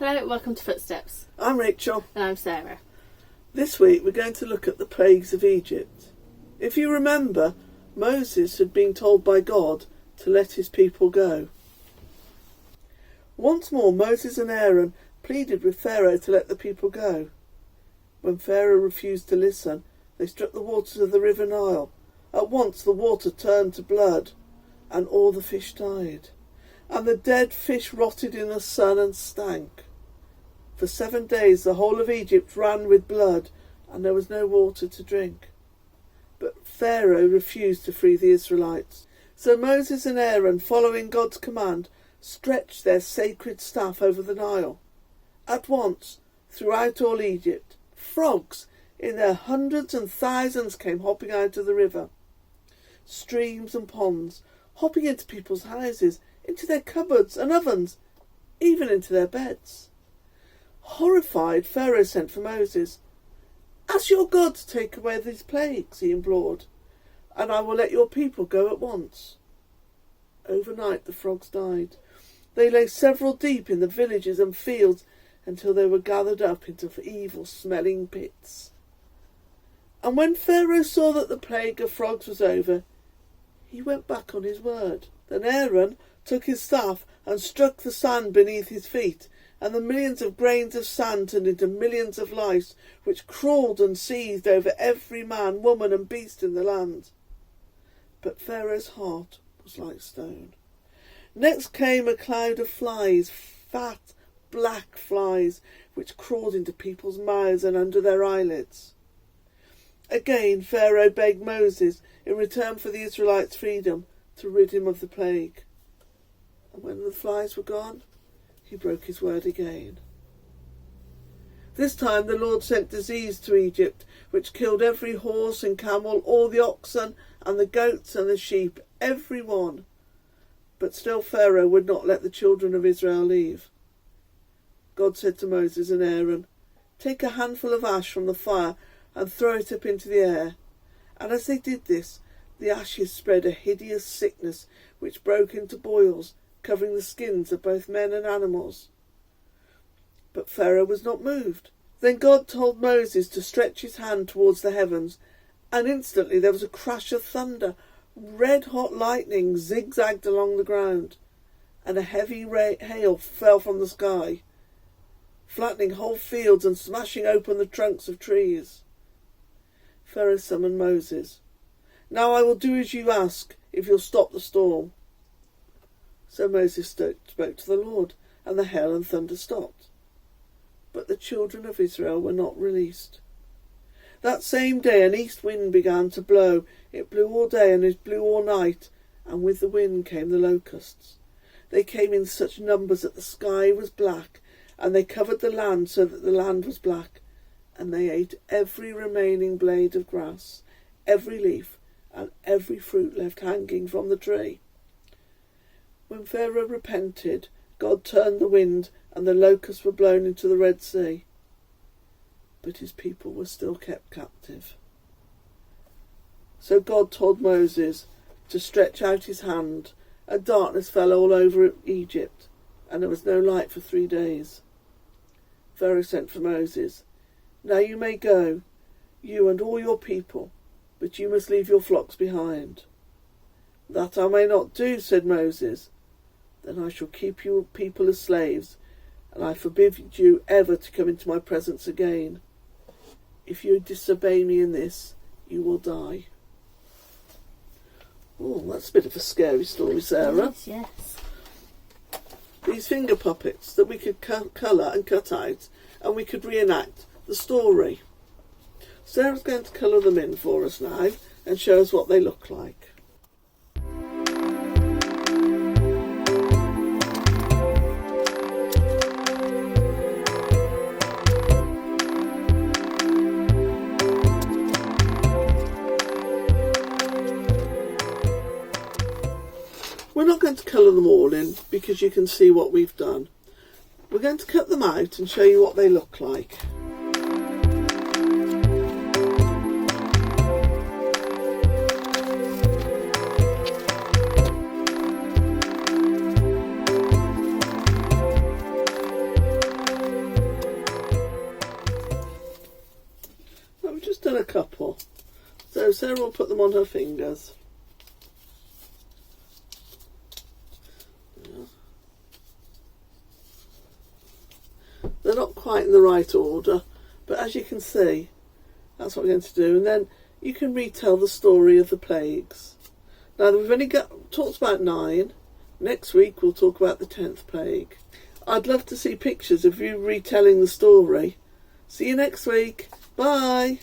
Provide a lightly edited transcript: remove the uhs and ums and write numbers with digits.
Hello, welcome to Footsteps. I'm Rachel. And I'm Sarah. This week we're going to look at the plagues of Egypt. If you remember, Moses had been told by God to let his people go. Once more Moses and Aaron pleaded with Pharaoh to let the people go. When Pharaoh refused to listen, they struck the waters of the river Nile. At once the water turned to blood, and all the fish died. And the dead fish rotted in the sun and stank. For 7 days the whole of Egypt ran with blood, and there was no water to drink. But Pharaoh refused to free the Israelites. So Moses and Aaron, following God's command, stretched their sacred staff over the Nile. At once, throughout all Egypt, frogs in their hundreds and thousands came hopping out of the river. Streams and ponds, hopping into people's houses, into their cupboards and ovens, even into their beds. Horrified, Pharaoh sent for Moses. "Ask your God to take away these plagues," he implored, "and I will let your people go at once." Overnight the frogs died. They lay several deep in the villages and fields until they were gathered up into evil-smelling pits. And when Pharaoh saw that the plague of frogs was over, he went back on his word. Then Aaron took his staff and struck the sand beneath his feet, and the millions of grains of sand turned into millions of lice, which crawled and seethed over every man, woman and beast in the land. But Pharaoh's heart was like stone. Next came a cloud of flies, fat, black flies, which crawled into people's mouths and under their eyelids. Again Pharaoh begged Moses, in return for the Israelites' freedom, to rid him of the plague. And when the flies were gone, he broke his word again. This time the Lord sent disease to Egypt, which killed every horse and camel, all the oxen and the goats and the sheep, every one. But still Pharaoh would not let the children of Israel leave. God said to Moses and Aaron, "Take a handful of ash from the fire and throw it up into the air." And as they did this, the ashes spread a hideous sickness which broke into boils, covering the skins of both men and animals. But Pharaoh was not moved. Then God told Moses to stretch his hand towards the heavens, and instantly there was a crash of thunder. Red-hot lightning zigzagged along the ground, and a heavy hail fell from the sky, flattening whole fields and smashing open the trunks of trees. Pharaoh summoned Moses. "Now I will do as you ask, if you'll stop the storm." So Moses spoke to the Lord, and the hail and thunder stopped. But the children of Israel were not released. That same day an east wind began to blow. It blew all day and it blew all night, and with the wind came the locusts. They came in such numbers that the sky was black, and they covered the land so that the land was black, and they ate every remaining blade of grass, every leaf, and every fruit left hanging from the tree. When Pharaoh repented, God turned the wind, and the locusts were blown into the Red Sea. But his people were still kept captive. So God told Moses to stretch out his hand, and darkness fell all over Egypt, and there was no light for 3 days. Pharaoh sent for Moses. "Now you may go, you and all your people, but you must leave your flocks behind." "That I may not do," said Moses. "Then I shall keep your people as slaves, and I forbid you ever to come into my presence again. If you disobey me in this, you will die." Oh, that's a bit of a scary story, Sarah. Yes. These finger puppets that we could colour and cut out, and we could reenact the story. Sarah's going to colour them in for us now and show us what they look like. We're not going to colour them all in because you can see what we've done. We're going to cut them out and show you what they look like. done a couple. So Sarah will put them on her fingers. They're not quite in the right order, but as you can see, that's what we're going to do. And then you can retell the story of the plagues. Now, we've only talked about 9. Next week, we'll talk about the 10th plague. I'd love to see pictures of you retelling the story. See you next week. Bye.